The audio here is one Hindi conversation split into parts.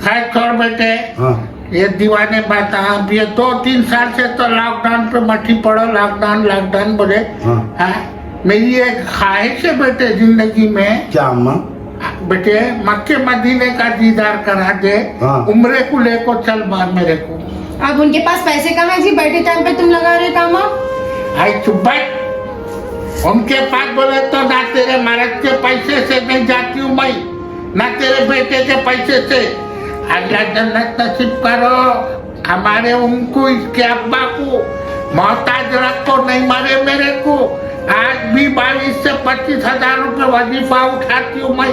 खैर छोड़ बेटे, ये दीवाने बात। आप ये 2-3 साल से तो लॉकडाउन पे मठी पड़ो, लॉकडाउन बोले। मेरी एक ख्वाहिश है बेटे जिंदगी में। क्या अम्मा? बेटे मक्के मदीने का दीदार करा दे, उम्रे को लेको चल बाहर मेरे को। अब उनके पास पैसे कम है जी, बैठे टाइम पे तुम लगा रहे काम। आई चुप बैठ। उनके पास बोले तो ना तेरे मर्द के पैसे से नहीं जाती हूँ मैं, ना तेरे बेटे के पैसे से। अल्लाह जन्नत नसीब करो हमारे उनको, इसके अब्बा को मोहताज रखो, नहीं मारे मेरे को। आज भी 22 से 25 हजार रुपए वजीफा उठाती हूँ मैं,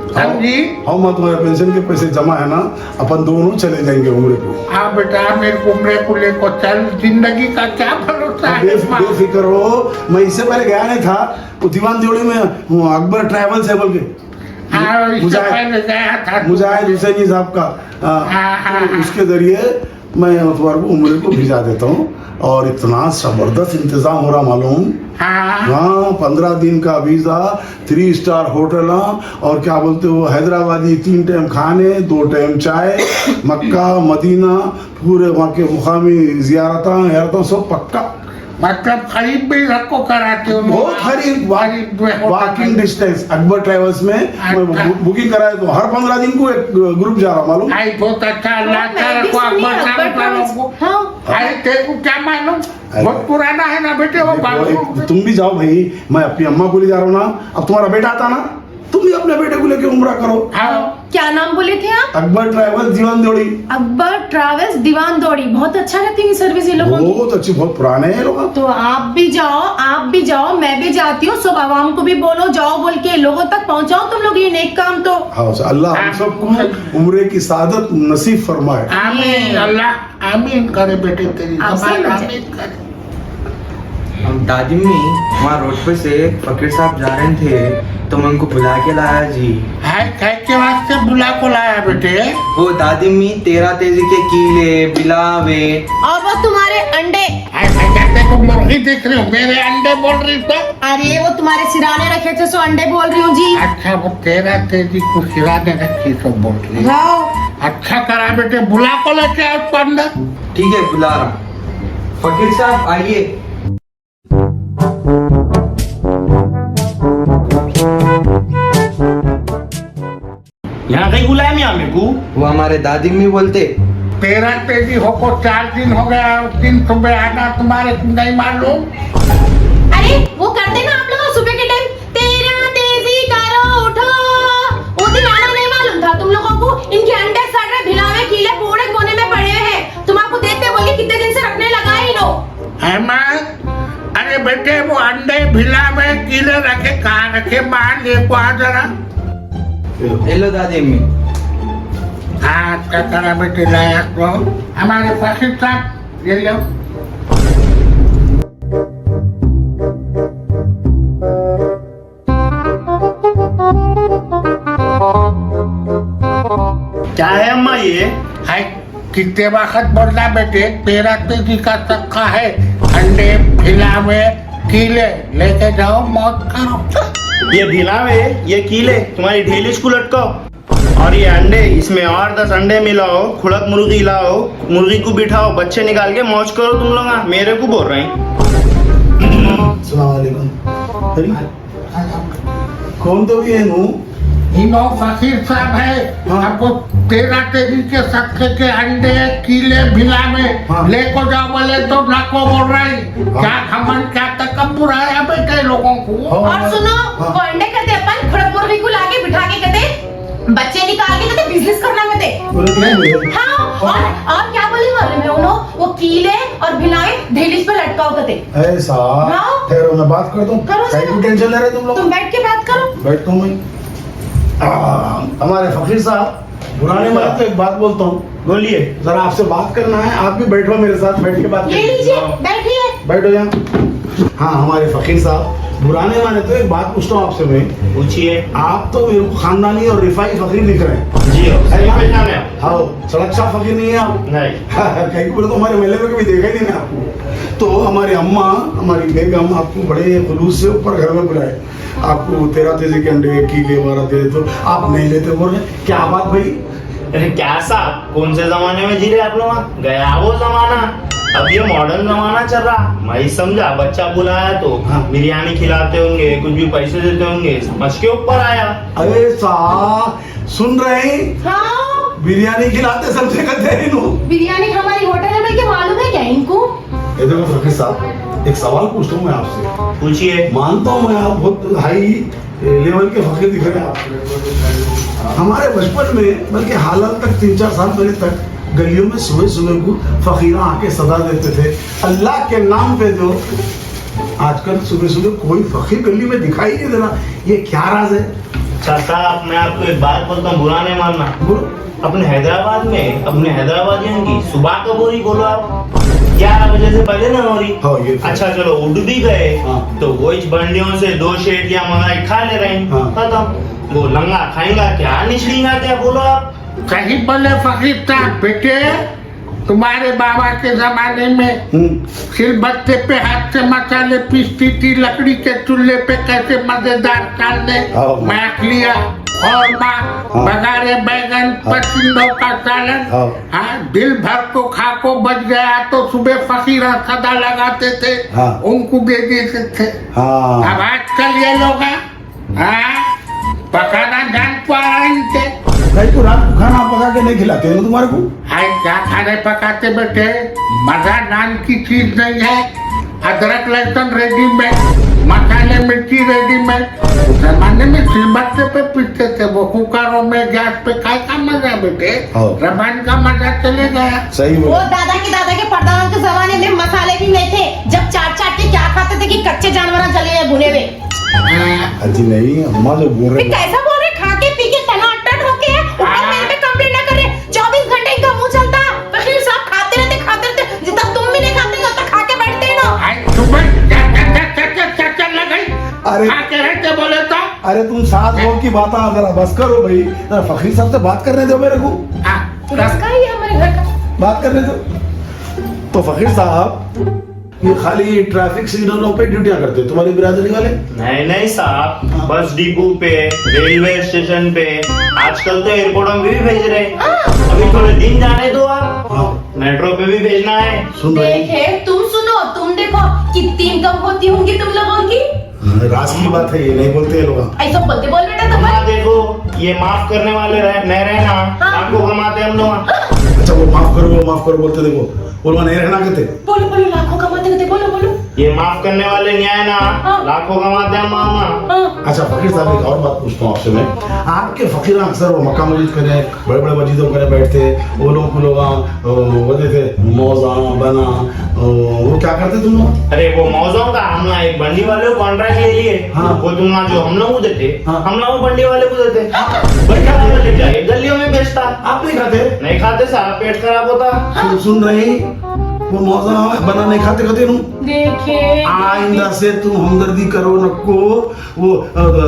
समझी? हाँ माँ, तुम्हारे पेंशन के पैसे जमा है ना, अपन दोनों चले जाएंगे उम्रे को। हाँ बेटा मेरे को उम्रे को लेको चल, जिंदगी का क्या भरोसा है। बेफिक्र हो, मैं इससे पहले गया नहीं था दीवान देवड़ी में, अकबर ट्रैवल्स है बोल के। मुजाहिद हुसैनी साहब का, उसके जरिए मैं तुम्हारे को उम्रे को भिजा देता हूँ। और इतना जबरदस्त इंतजाम हो रहा मालूम। हाँ 15 दिन का वीजा, 3 स्टार होटल, और क्या बोलते हो हैदराबादी 3 टाइम खाने, 2 टाइम चाय, मक्का मदीना पूरे वहाँ के मुकामी जियारत सब पक्का। मतलब खरीद भी रखो कराते हो? बहुत खरीद, वॉकिंग डिस्टेंस। अकबर ट्रैवल्स में बुकिंग कराए तो हर 15 दिन को एक ग्रुप जा रहा मालूम। आई बहुत अच्छा, अल्लाह को अकबर को। आई तेरे को क्या मालूम, बहुत पुराना है ना बेटे वो। तुम भी जाओ भाई, मैं अपनी अम्मा को ले जा रहा हूँ ना। अब तुम्हारा बेटा आता ना, तुम भी अपने बेटे को लेके उम्रा करो। क्या नाम बोले थे आप? अकबर ट्रैवल्स दीवान दौड़ी। अकबर ट्रैवल्स दीवान दौड़ी, बहुत अच्छा रहती है सर्विस ये लोगों की। बहुत अच्छी, बहुत पुराने हैं लोग। तो आप भी जाओ, मैं भी जाती हूँ। सब आवाम को भी बोलो, जाओ बोल के लोगों तक पहुँचाओ तुम लोग ये नेक काम। तो हाँ, अल्लाह हम सबको उम्रे की सादत नसीब फरमाए। आमीन, अल्लाह आमीन करे बेटे, तेरी आमीन करे। हम दादी में वहाँ रोड पे से फकीर साहब जा रहे थे तो मैं उनको बुला के लाया जी। है के वास्ते बुला को लाया बेटे? वो दादी में 13 तेजी के कीले बिलावे और वो तुम्हारे अंडे। कहते को मुर्गी देख रही हूँ, मेरे अंडे बोल रही तो? अरे वो तुम्हारे सिराने रखे थे सो अंडे बोल रही हूँ जी। अच्छा वो 13 तेजी को सिराने रखी तो बोल रही। अच्छा करा बेटे, बुला को लेके आओ उसको अंदर। ठीक है बुला रहा। फकीर साहब आइए। यहाँ कहीं बुलाया नहीं हमें को? वो हमारे दादी में बोलते 13 तेजी हो को 4 दिन हो गया, उस दिन सुबह आना तुम्हारे नहीं मालूम? अरे वो करते ना आप लोग सुबह के टाइम, 13 तेजी करो उठो। वो दिन आना नहीं मालूम था तुम लोगों को? इनके अंडे सड़ भिलावे कीले पूरे कोने में पड़े हैं। तुम आपको देखते बोलिए कितने दिन से रखने लगा ही लो है माँ। अरे बेटे वो अंडे भिलावे कीले रखे कहाँ रखे, मान देखो आ जरा। हेलो दादी अम्मी। हाँ क्या करा बेटे, लाया तो हमारे फकीर साहब ये लो। क्या है अम्मा ये? है कितने वक्त बोलना बेटे, 13 तेजी का सखा है। अंडे भिलावे कीले लेके जाओ, मौत करो। ये भिलावे, ये कीले तुम्हारी ढेली को लटकाओ, और ये अंडे, इसमें और 10 अंडे मिलाओ, खुड़क मुर्गी लाओ, मुर्गी को बिठाओ, बच्चे निकाल के मौज करो तुम लोग। मेरे को बोल रहे हैं। कौन तो भी है नू? इनो फकीर साहब है। आपको 13 तेजी के सखे के अंडे कीले भिलावे लेको जाओ बोले तो नाको बोल रहे। क्या खमन, क्या तकब्बुर है बेटे लोगों को। और सुनो, वो अंडे कहते अपन खुड़क मुर्गी को लाके बिठा के कहते बच्चे निकाल के कहते बिजनेस करना कहते। हाँ, और क्या बोली मालूम है उन्होंने? वो कीले और भिलाए ढेलिस पे लटकाओ कहते। ऐसा ठहरो, मैं बात करता हूँ। करो, टेंशन ले रहे तुम लोग? तुम बैठ के बात करो। बैठता हूँ मैं। हमारे फकीर साहब बुराने वाला तो एक बात बोलता हूँ, बोलिए। जरा आपसे बात करना है, आप भी बैठो मेरे साथ, बैठ के बात ये लीजिए, बैठिए। बैठो यहाँ। हाँ हमारे फकीर साहब बुराने वाले तो एक बात पूछता हूँ आपसे मैं। पूछिए। आप तो मेरे को खानदानी और रिफाई फकीर दिख रहे हैं। जी हाँ, सड़क शाह फकीर नहीं है आप? नहीं। कहीं को तो हमारे मेले में कभी देखा ही नहीं ना आपको। तो हमारी अम्मा, हमारी बेगम आपको बड़े खुलूस से ऊपर घर में बुलाए, आपको 13 तेजी के अंडे कीले 12 दे, तो आप नहीं लेते बोल रहे। क्या बात भाई? अरे क्या साहब, कौन से जमाने में जी रहे आप लोग? गया वो जमाना, अब ये मॉडर्न जमाना चल रहा। मैं समझा बच्चा बुलाया तो बिरयानी खिलाते होंगे, कुछ भी पैसे देते होंगे, समझ के ऊपर आया। अरे साहब सुन रहे हैं? हाँ बिरयानी खिलाते समझे कहते हैं इनको। बिरयानी हमारी होटल में क्या मालूम है क्या इनको? ये देखो फकीर साहब, एक सवाल पूछता हूँ मैं आपसे। पूछिए। मानता हूँ मैं आप बहुत हाई लेवल के फकीर दिख रहे हैं आप। हमारे बचपन में बल्कि हालात तक 3-4 साल पहले तक गलियों में सुबह सुबह को फकीरा आके सदा देते थे अल्लाह के नाम पे। जो आजकल सुबह सुबह कोई फकीर गली में दिखाई नहीं दे रहा, ये क्या राज है? अच्छा साहब, मैं आपको एक बात बोलता हूँ, बुरा नहीं मानना। अपने हैदराबाद में अपने हैदराबादियों की सुबह कब हो रही बोलो आप? 11 बजे से पहले ना हो रही। हाँ, ये तो। अच्छा चलो उठ भी गए हाँ। तो वो इस बंडियों से 2 शेट या मलाई खा ले रहे हैं। हाँ। खत्म। वो लंगा खाएगा क्या, निचड़ेगा क्या बोलो आप? कहीं बोले फकीर साहब, बेटे तुम्हारे बाबा के जमाने में सिलबट्टे पे हाथ से मसाले पीसती थी, लकड़ी के चूल्हे पे कैसे मजेदार खाने मैक लिया, खौरमा, बघारे बैगन, पसंदों का सालन। हाँ, दिल भर को खा को बच गया तो सुबह फकीरा सदा लगाते थे, उनको दे देते थे। अब आजकल ये लोग पकाना जान पा रहे थे। भाई तो रात को खाना पका के नहीं खिलाते हैं तुम्हारे को? हाय क्या खाने पकाते बेटे, मजा नाम की चीज नहीं है। अदरक लहसुन रेडीमेड, मसाले मिर्ची रेडीमेड। उस जमाने में सिलबट्टे पे पीसते थे, वो कुकरों में गैस पे खाए का मजा बेटे, रबान का मजा चले गया। सही वो दादा के परदादा के जमाने में मसाले भी नहीं थे, जब चाट के क्या खाते थे कि कच्चे जानवर जले हुए भुने हुए। अजी नहीं, अम्मा जो बोल रहे कैसा बोल रहे, खा के पी के टनाटन होके ऊपर मेरे पे कंप्लेंट ना कर रहे। 24 घंटे इनका मुंह चलता। फकीर साहब खाते रहते जितना तुम भी नहीं खाते उतना खा के बैठते हैं ना। हाय सुबह चल लगाई, अरे खा के रहते बोले तो। अरे तुम साथ लोग की बात जरा बस करो भाई, जरा फकीर साहब से बात करने दो मेरे को। किसका ही है हमारे घर का? बात करने दो। तो फकीर साहब ये खाली ट्रैफिक सिग्नलों पे ड्यूटियां करते तुम्हारी बिरादरी वाले? नहीं साहब, बस डिपो पे, रेलवे स्टेशन पे, आजकल तो एयरपोर्ट में भी भेज रहे हैं। अभी थोड़े दिन जाने दो आप, मेट्रो पे भी भेजना है। सुन रहे देखे तुम सुनो, तुम देखो कितनी इनकम होती होंगी तुम लोगों की। राज की बात है, ये नहीं बोलते ये लोग। ऐसा बोल बेटा तुम। देखो ये माफ करने वाले नहीं रहना, आपको कमाते हम लोग। अच्छा वो माफ करो बोलते, देखो बोलवा नहीं रहना कहते। बोलो लाखों कमाते कहते, बोलो। ये माफ करने वाले नहीं आए ना, लाखों कमाते हैं मामा। अच्छा फकीर साहब एक और बात पूछता हूँ आपसे मैं, आपके फकीर अक्सर वो मक्का मस्जिद करे, बड़े बड़े मस्जिदों करे बैठते, वो लोग बोलते थे मौजा बना, वो क्या करते तुम लोग? अरे वो मौजों का हमला एक बंडी वाले को कॉन्ट्रैक्ट ले लिए। वो तुमना जो हम लोग को देते, हम लोग बंडी वाले को देते। बढ़िया ले जाए गलियों में बेचता। आप नहीं खाते? नहीं खाते साहब, पेट खराब होता। सुन रही, वो मौजा बना नहीं खाते कहते देखे आइंदा से तुम हमदर्दी करो नको। वो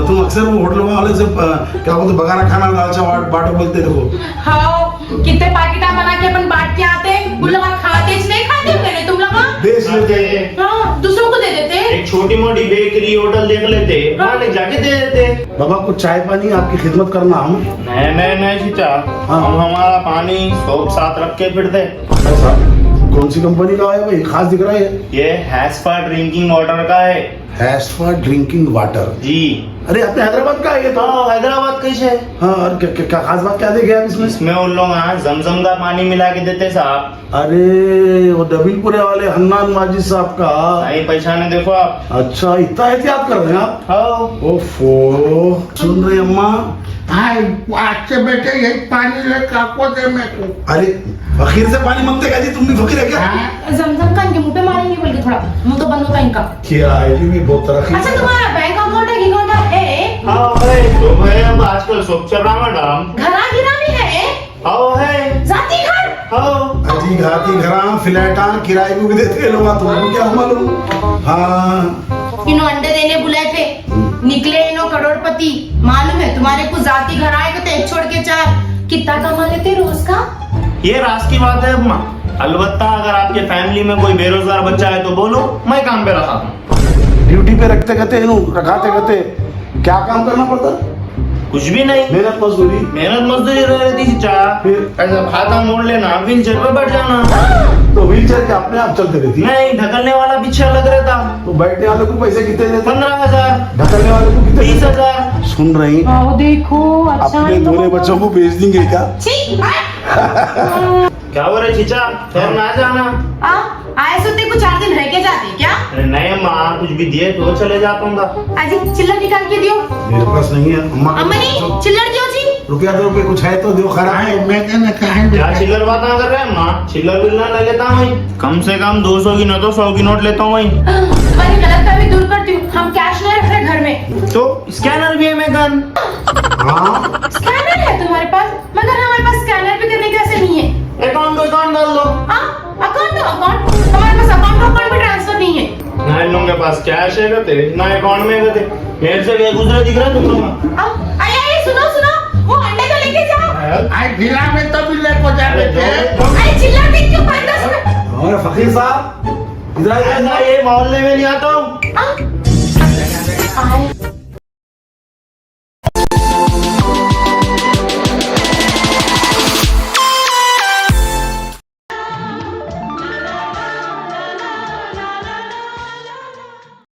तुम अक्सर वो होटल वाले से क्या बोलते बगाना खाना दाल चावल बाटो बोलते देखो। हाँ कितने पैकेट बना के अपन बांट के आते, वो लोग खाते नहीं खाते मैंने तुम लोग बेच लेते, हाँ दूसरों को दे देते। एक छोटी मोटी बेकरी होटल देख लेते, वहाँ ले जाके दे देते। बाबा कुछ चाय पानी आपकी खिदमत करना हम। नहीं चीचा, हम हमारा पानी सोप साथ रख के फिरते। ऐसा कौन सी कंपनी का है भाई, खास दिख रहा है? ये हैस्पा ड्रिंकिंग वाटर का है। हैस्पा ड्रिंकिंग वाटर जी। अरे अपने हैदराबाद का है ये तो। हैदराबाद कैसे? हाँ और क्या खास बात क्या देखे आप इसमें? इसमें उन लोग जमजम का पानी मिला के देते साहब। अरे वो डबीपुरे वाले हन्नान माजिद साहब का। नहीं पहचाने देखो आप। अच्छा इतना एहतियात कर रहे हैं आप? हाँ। ओफो सुन रहे अम्मा? हाय आज से बेटे यही पानी लेकर आपको दे मेरे को। अरे फकीर से पानी मांगते क्या जी, तुम भी फकीर है क्या? जमजम का इनके मुंह पे मारेंगे बोल के थोड़ा मुंह तो बंद होता इनका। क्या है ये भी बहुत तरक्की। अच्छा तुम्हारा बैंक अकाउंट है कि है? हाँ है तो है, अब आजकल सब चल रहा मैडम। घरा भी है? हाँ है। जाती घर? हाँ। अजी घाती घरा फ्लैटा किराए को भी देते लोग, तुमको क्या मालूम? हाँ इन्हों अंडे देने बुलाए थे, निकले इन्हों करोड़पति। मालूम है तुम्हारे को जाती घर आएगा तो एक छोड़ के 4 कितना कमा लेते रोज का? ये राज की बात है अम्मा। अलबत्ता अगर आपके फैमिली में कोई बेरोजगार बच्चा है तो बोलो, मैं काम पे रखा हूँ। ड्यूटी पे रखते कहते रखाते कहते क्या काम करना पड़ता? कुछ भी नहीं। मेहनत मजदूरी। मेहनत मजदूरी रहती चाचा। फिर? ऐसा खाता मोड़ लेना, व्हीलचेयर पे बैठ जाना। तो व्हीलचेयर के अपने आप चलते रहती है? नहीं, ढकलने वाला पीछे लग रहता। तो बैठने वाले को पैसे कितने देते? 15,000। ढकलने वाले को कितने? 20,000। सुन रही? आओ देखो, अच्छा अपने इन लोगों दोनों को- बच्चों को भेज देंगे क्या? छी, क्या हो रहा चीचा, फिर ना जाना। आए सोते को 4 दिन रह के जाते क्या? अरे नहीं अम्मा, कुछ भी दिए तो चले जाता हूँ। आज चिल्लर निकाल के दियो। मेरे पास नहीं है अम्मा। अम्मा ने चिल्लर दियो जी। रुपया 2 रुपये कुछ है तो दो खराब है। मैंने कहा क्या चिल्लर बात कर रहे हैं अम्मा? चिल्लर बिल्लर ले लेता हूँ, कम से कम 200 की न तो 100 की नोट लेता हूँ। तुम्हारी गलत फहमी दूर करती हूँ, हम कैश नहीं रख रहे घर में। तो स्कैनर भी है मैगन। हाँ स्कैनर है तुम्हारे पास, मगर हमारे पास स्कैनर भी करने के ऐसे नहीं है। अकाउंट डाल दो। अकाउंट तो अकाउंट, हमारे पास अकाउंट भी ट्रांसफर नहीं है। ना इन लोगों के पास कैश है कहते, ना अकाउंट में कहते। मेरे से क्या गुजरे दिख रहा है तुम लोग? आए सुनो, वो अंडे तो लेके जाओ। आज जिला में तो भी लेको जाते थे। अरे चिल्लर भी क्यों 5-10 रुपए? और फकीर साहब इधर आइए। ये मोहल्ले में नहीं आता हूँ। आए